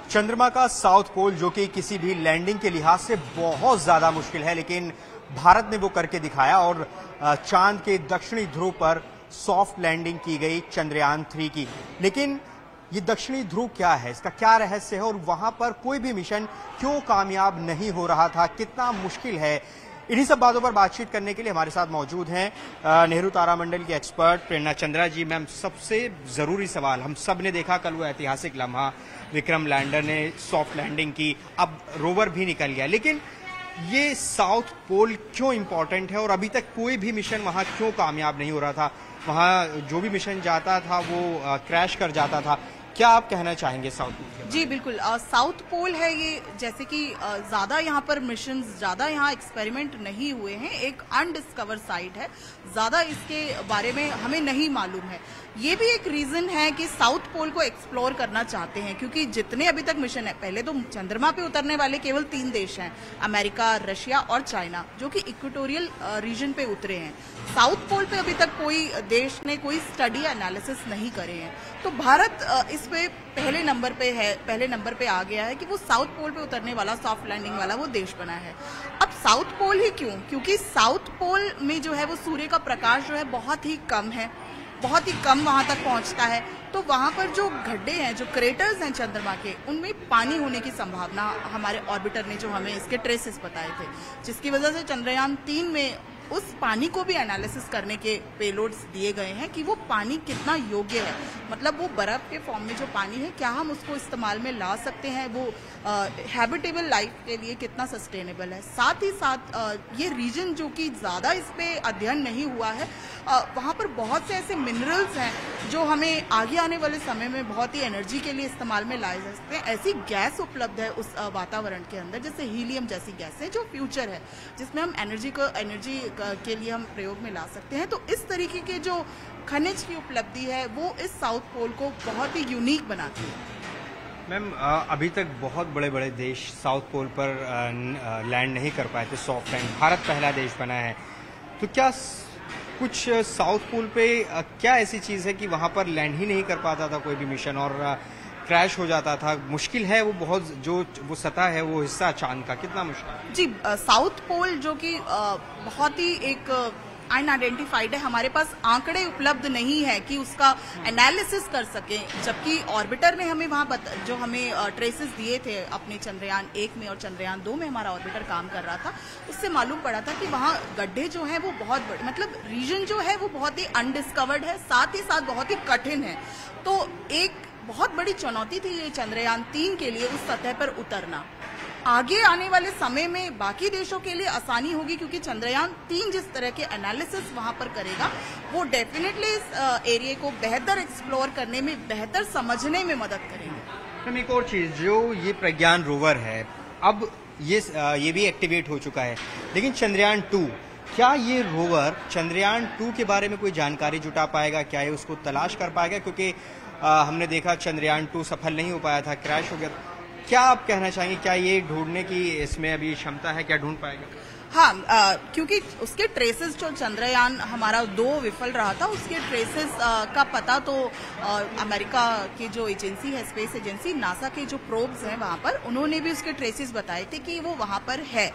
चंद्रमा का south pole जो कि किसी भी लैंडिंग के लिहाज से बहुत ज्यादा मुश्किल है, लेकिन भारत ने वो करके दिखाया और चांद के दक्षिणी ध्रुव पर सॉफ्ट लैंडिंग की गई चंद्रयान 3 की। लेकिन ये दक्षिणी ध्रुव क्या है, इसका क्या रहस्य है और वहां पर कोई भी मिशन क्यों कामयाब नहीं हो रहा था, कितना मुश्किल है, इन्हीं सब बातों पर बातचीत करने के लिए हमारे साथ मौजूद हैं नेहरू तारामंडल के एक्सपर्ट प्रेरणा चंद्रा जी। मैम, सबसे जरूरी सवाल, हम सब ने देखा कल वो ऐतिहासिक लम्हा, विक्रम लैंडर ने सॉफ्ट लैंडिंग की, अब रोवर भी निकल गया, लेकिन ये साउथ पोल क्यों इंपॉर्टेंट है और अभी तक कोई भी मिशन वहां क्यों कामयाब नहीं हो रहा था? वहां जो भी मिशन जाता था वो क्रैश कर जाता था। क्या आप कहना चाहेंगे साउथ पोल? जी बिल्कुल, साउथ पोल है ये, जैसे कि ज्यादा यहाँ पर मिशन, ज्यादा यहाँ एक्सपेरिमेंट नहीं हुए हैं, एक अनडिस्कवर साइट है, ज्यादा इसके बारे में हमें नहीं मालूम है। ये भी एक रीजन है कि साउथ पोल को एक्सप्लोर करना चाहते हैं, क्योंकि जितने अभी तक मिशन है, पहले तो चंद्रमा पे उतरने वाले केवल 3 देश हैं, अमेरिका, रशिया और चाइना, जो कि इक्वेटोरियल रीजन पे उतरे हैं। साउथ पोल पे अभी तक कोई देश ने कोई स्टडी एनालिसिस नहीं करे हैं। तो भारत इस पे पहले नंबर पे आ गया है कि वो साउथ पोल पे उतरने वाला, सॉफ्ट लैंडिंग वाला वो देश बना है। अब साउथ पोल ही क्यों? क्योंकि साउथ पोल में जो है वो सूर्य का प्रकाश जो है बहुत ही कम है, बहुत ही कम वहां तक पहुंचता है। तो वहां पर जो गड्ढे हैं, जो क्रेटर्स हैं चंद्रमा के, उनमें पानी होने की संभावना हमारे ऑर्बिटर ने जो हमें इसके ट्रेसेस बताए थे, जिसकी वजह से चंद्रयान 3 में उस पानी को भी एनालिसिस करने के पेलोड्स दिए गए हैं कि वो पानी कितना योग्य है, मतलब वो बर्फ के फॉर्म में जो पानी है, क्या हम उसको इस्तेमाल में ला सकते हैं, वो हैबिटेबल लाइफ के लिए कितना सस्टेनेबल है। साथ ही साथ ये रीजन जो कि ज्यादा इस पे अध्ययन नहीं हुआ है, वहां पर बहुत से ऐसे मिनरल्स हैं जो हमें आगे आने वाले समय में बहुत ही एनर्जी के लिए इस्तेमाल में लाए जा सकते हैं। ऐसी गैस उपलब्ध है उस वातावरण के अंदर, जैसे हीलियम जैसी गैस है, जो फ्यूचर है, जिसमें हम एनर्जी के लिए हम प्रयोग में ला सकते हैं। तो इस तरीके के जो खनिज की उपलब्धि है वो इस साउथ पोल को बहुत ही यूनिक बनाती है। मैम, अभी तक बहुत बड़े बड़े देश साउथ पोल पर लैंड नहीं कर पाए थे, सॉफ्ट लैंड। भारत पहला देश बना है, तो क्या कुछ साउथ पोल पे क्या ऐसी चीज है कि वहां पर लैंड ही नहीं कर पाता था कोई भी मिशन और क्रैश हो जाता था? मुश्किल है वो बहुत, जो वो सतह है, वो हिस्सा चांद का कितना मुश्किल? जी, साउथ पोल जो कि बहुत ही एक अनआइडेंटिफाइड है, हमारे पास आंकड़े उपलब्ध नहीं है कि उसका एनालिसिस कर सके, जबकि ऑर्बिटर ने हमें वहां जो हमें ट्रेसेस दिए थे अपने चंद्रयान 1 में और चंद्रयान 2 में हमारा ऑर्बिटर काम कर रहा था, उससे मालूम पड़ा था कि वहां गड्ढे जो हैं वो बहुत बड़े, मतलब रीजन जो है वो बहुत ही अनडिस्कवर्ड है, साथ ही साथ बहुत ही कठिन है। तो एक बहुत बड़ी चुनौती थी ये चंद्रयान 3 के लिए उस सतह पर उतरना। आगे आने वाले समय में बाकी देशों के लिए आसानी होगी, क्योंकि चंद्रयान 3 जिस तरह के एनालिसिस वहां पर करेगा, वो डेफिनेटली इस एरिया को बेहतर एक्सप्लोर करने में, बेहतर समझने में मदद करेंगे। हम एक और चीज, जो ये प्रज्ञान रोवर है, अब ये भी एक्टिवेट हो चुका है, लेकिन चंद्रयान 2, क्या ये रोवर चंद्रयान 2 के बारे में कोई जानकारी जुटा पाएगा? क्या ये उसको तलाश कर पाएगा? क्योंकि हमने देखा चंद्रयान 2 सफल नहीं हो पाया था, क्रैश हो गया। क्या आप कहना चाहेंगे, क्या ये ढूंढने की इसमें अभी क्षमता है, क्या ढूंढ पाएगा? हाँ, क्योंकि उसके ट्रेसेस, जो चंद्रयान हमारा 2 विफल रहा था, उसके ट्रेसेस का पता तो अमेरिका की जो एजेंसी है, स्पेस एजेंसी नासा के जो प्रोब्स हैं वहां पर, उन्होंने भी उसके ट्रेसेस बताए थे कि वो वहां पर है।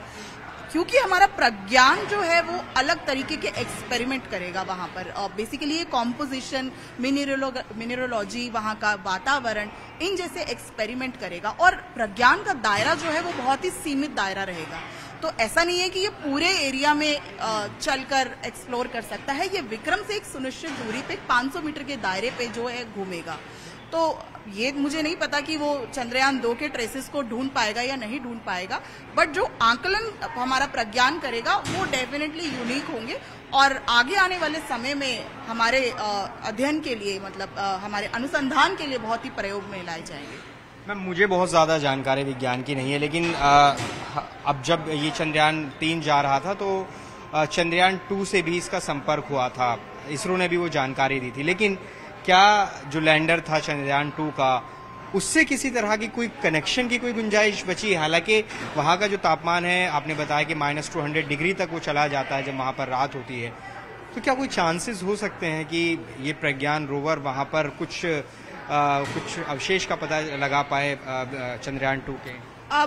क्योंकि हमारा प्रज्ञान जो है वो अलग तरीके के एक्सपेरिमेंट करेगा वहां पर, बेसिकली ये कॉम्पोजिशन, मिनरोलॉजी, वहां का वातावरण, इन जैसे एक्सपेरिमेंट करेगा, और प्रज्ञान का दायरा जो है वो बहुत ही सीमित दायरा रहेगा। तो ऐसा नहीं है कि ये पूरे एरिया में चलकर एक्सप्लोर कर सकता है, ये विक्रम से एक सुनिश्चित दूरी पे 500 मीटर के दायरे पे जो है घूमेगा। तो ये मुझे नहीं पता कि वो चंद्रयान 2 के ट्रेसेस को ढूंढ पाएगा या नहीं ढूंढ पाएगा, बट जो आंकलन हमारा प्रज्ञान करेगा वो डेफिनेटली यूनिक होंगे और आगे आने वाले समय में हमारे अध्ययन के लिए, मतलब हमारे अनुसंधान के लिए बहुत ही प्रयोग में लाए जाएंगे। मैम, मुझे बहुत ज़्यादा जानकारी विज्ञान की नहीं है, लेकिन अब जब ये चंद्रयान 3 जा रहा था तो चंद्रयान 2 से भी इसका संपर्क हुआ था, इसरो ने भी वो जानकारी दी थी, लेकिन क्या जो लैंडर था चंद्रयान 2 का, उससे किसी तरह की कोई कनेक्शन की कोई गुंजाइश बची? हालांकि वहाँ का जो तापमान है, आपने बताया कि -200 डिग्री तक वो चला जाता है जब वहाँ पर रात होती है, तो क्या कोई चांसेस हो सकते हैं कि ये प्रज्ञान रोवर वहाँ पर कुछ कुछ अवशेष का पता लगा पाए चंद्रयान 2 के?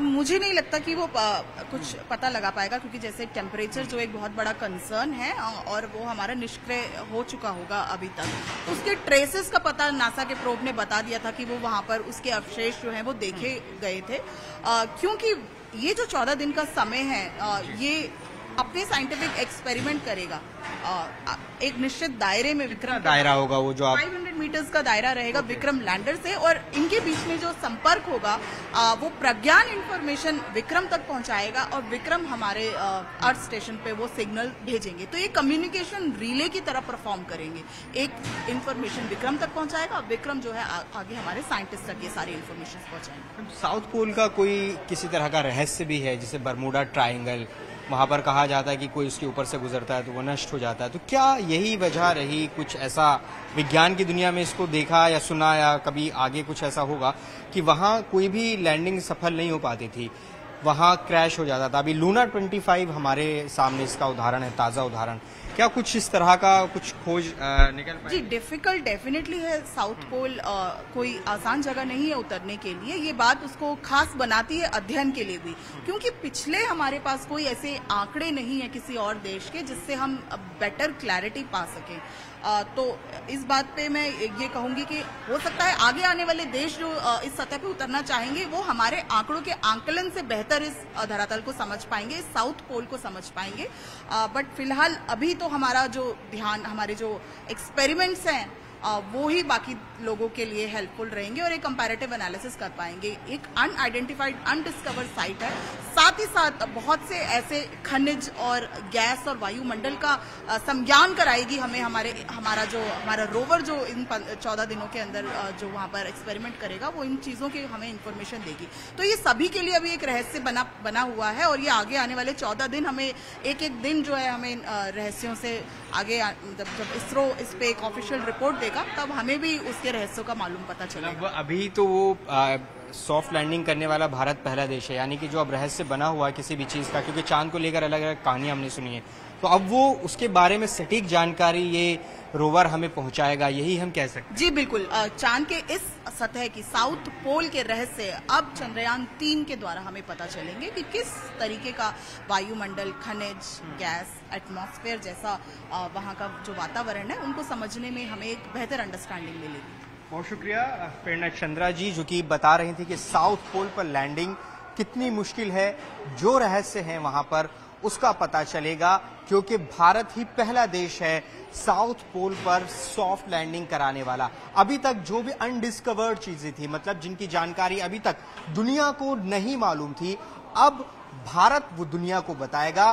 मुझे नहीं लगता कि वो कुछ पता लगा पाएगा, क्योंकि जैसे टेम्परेचर जो एक बहुत बड़ा कंसर्न है और वो हमारा निष्क्रिय हो चुका होगा अभी तक। उसके ट्रेसेस का पता नासा के प्रोब ने बता दिया था कि वो वहां पर उसके अवशेष जो हैं वो देखे गए थे, क्योंकि ये जो 14 दिन का समय है ये अपने साइंटिफिक एक्सपेरिमेंट करेगा एक निश्चित दायरे में। विक्रम दायरा होगा वो जो 500 मीटर्स का दायरा रहेगा विक्रम लैंडर से, और इनके बीच में जो संपर्क होगा वो प्रज्ञान इंफॉर्मेशन विक्रम तक पहुंचाएगा और विक्रम हमारे अर्थ स्टेशन पे वो सिग्नल भेजेंगे। तो ये कम्युनिकेशन रिले की तरह परफॉर्म करेंगे। एक इंफॉर्मेशन विक्रम तक पहुंचाएगा, विक्रम जो है आगे हमारे साइंटिस्ट तक ये सारी इंफॉर्मेशन पहुंचाएंगे। साउथ पोल का कोई किसी तरह का रहस्य भी है, जैसे बरमूडा ट्रायंगल, वहां पर कहा जाता है कि कोई उसके ऊपर से गुजरता है तो वो नष्ट हो जाता है, तो क्या यही वजह रही? कुछ ऐसा विज्ञान की दुनिया में इसको देखा या सुना या कभी आगे कुछ ऐसा होगा कि वहां कोई भी लैंडिंग सफल नहीं हो पाती थी, वहां क्रैश हो जाता था? अभी लूना 25 हमारे सामने इसका उदाहरण है, ताजा उदाहरण। क्या कुछ इस तरह का कुछ खोज निकल पाए? जी, डिफिकल्ट डेफिनेटली है। साउथ पोल कोई आसान जगह नहीं है उतरने के लिए। ये बात उसको खास बनाती है अध्ययन के लिए भी, क्योंकि पिछले हमारे पास कोई ऐसे आंकड़े नहीं है किसी और देश के जिससे हम बेटर क्लैरिटी पा सकें। तो इस बात पे मैं ये कहूंगी कि हो सकता है आगे आने वाले देश जो इस सतह पे उतरना चाहेंगे वो हमारे आंकड़ों के आंकलन से बेहतर इस धरातल को समझ पाएंगे, इस साउथ पोल को समझ पाएंगे। बट फिलहाल अभी तो हमारा जो ध्यान, हमारे जो एक्सपेरिमेंट्स हैं वो ही बाकी लोगों के लिए हेल्पफुल रहेंगे और एक कंपैरेटिव एनालिसिस कर पाएंगे। एक अनआइडेंटिफाइड, अनडिस्कवर्ड साइट है, साथ ही साथ बहुत से ऐसे खनिज और गैस और वायुमंडल का संज्ञान कराएगी हमें हमारा रोवर जो इन 14 दिनों के अंदर जो वहां पर एक्सपेरिमेंट करेगा वो इन चीजों की हमें इंफॉर्मेशन देगी। तो ये सभी के लिए अभी एक रहस्य बना हुआ है और ये आगे आने वाले 14 दिन हमें एक एक दिन जो है हमें रहस्यों से आगे, जब इसरो इस पे एक ऑफिशियल रिपोर्ट देगा तब हमें भी उसके रहस्यों का मालूम पता चलेगा। अभी तो वो सॉफ्ट लैंडिंग करने वाला भारत पहला देश है, यानी कि जो अब रहस्य बना हुआ है किसी भी चीज का, क्योंकि चांद को लेकर अलग अलग कहानियां हमने सुनी है, तो अब वो उसके बारे में सटीक जानकारी ये रोवर हमें पहुंचाएगा, यही हम कह सकते हैं? जी बिल्कुल। चांद के इस सतह की, साउथ पोल के रहस्य अब चंद्रयान 3 के द्वारा हमें पता चलेंगे कि किस तरीके का वायुमंडल, खनिज, गैस, एटमॉस्फेयर जैसा वहां का जो वातावरण है उनको समझने में हमें एक बेहतर अंडरस्टैंडिंग मिलेगी। बहुत शुक्रिया प्रेरणा चंद्रा जी, जो कि बता रही थी कि साउथ पोल पर लैंडिंग कितनी मुश्किल है। जो रहस्य है वहां पर उसका पता चलेगा, क्योंकि भारत ही पहला देश है साउथ पोल पर सॉफ्ट लैंडिंग कराने वाला। अभी तक जो भी अनडिस्कवर्ड चीजें थी, मतलब जिनकी जानकारी अभी तक दुनिया को नहीं मालूम थी, अब भारत वो दुनिया को बताएगा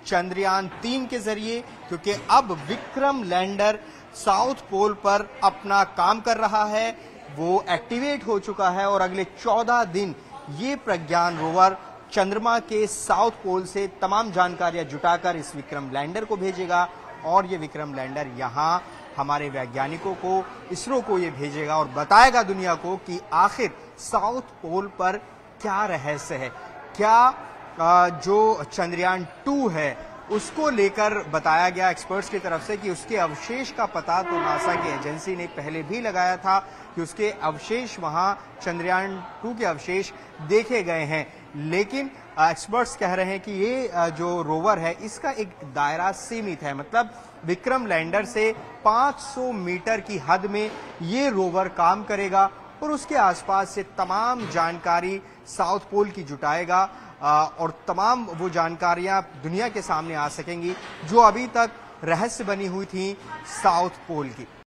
चंद्रयान 3 के जरिए, क्योंकि अब विक्रम लैंडर साउथ पोल पर अपना काम कर रहा है, वो एक्टिवेट हो चुका है और अगले 14 दिन ये प्रज्ञान रोवर चंद्रमा के साउथ पोल से तमाम जानकारियां जुटाकर इस विक्रम लैंडर को भेजेगा और ये विक्रम लैंडर यहाँ हमारे वैज्ञानिकों को, इसरो को ये भेजेगा और बताएगा दुनिया को कि आखिर साउथ पोल पर क्या रहस्य है। क्या जो चंद्रयान 2 है उसको लेकर बताया गया एक्सपर्ट्स की तरफ से कि उसके अवशेष का पता तो नासा की एजेंसी ने पहले भी लगाया था कि उसके अवशेष, वहां चंद्रयान 2 के अवशेष देखे गए हैं, लेकिन एक्सपर्ट्स कह रहे हैं कि ये जो रोवर है इसका एक दायरा सीमित है, मतलब विक्रम लैंडर से 500 मीटर की हद में ये रोवर काम करेगा और उसके आसपास से तमाम जानकारी साउथ पोल की जुटाएगा और तमाम वो जानकारियां दुनिया के सामने आ सकेंगी जो अभी तक रहस्य बनी हुई थी साउथ पोल की।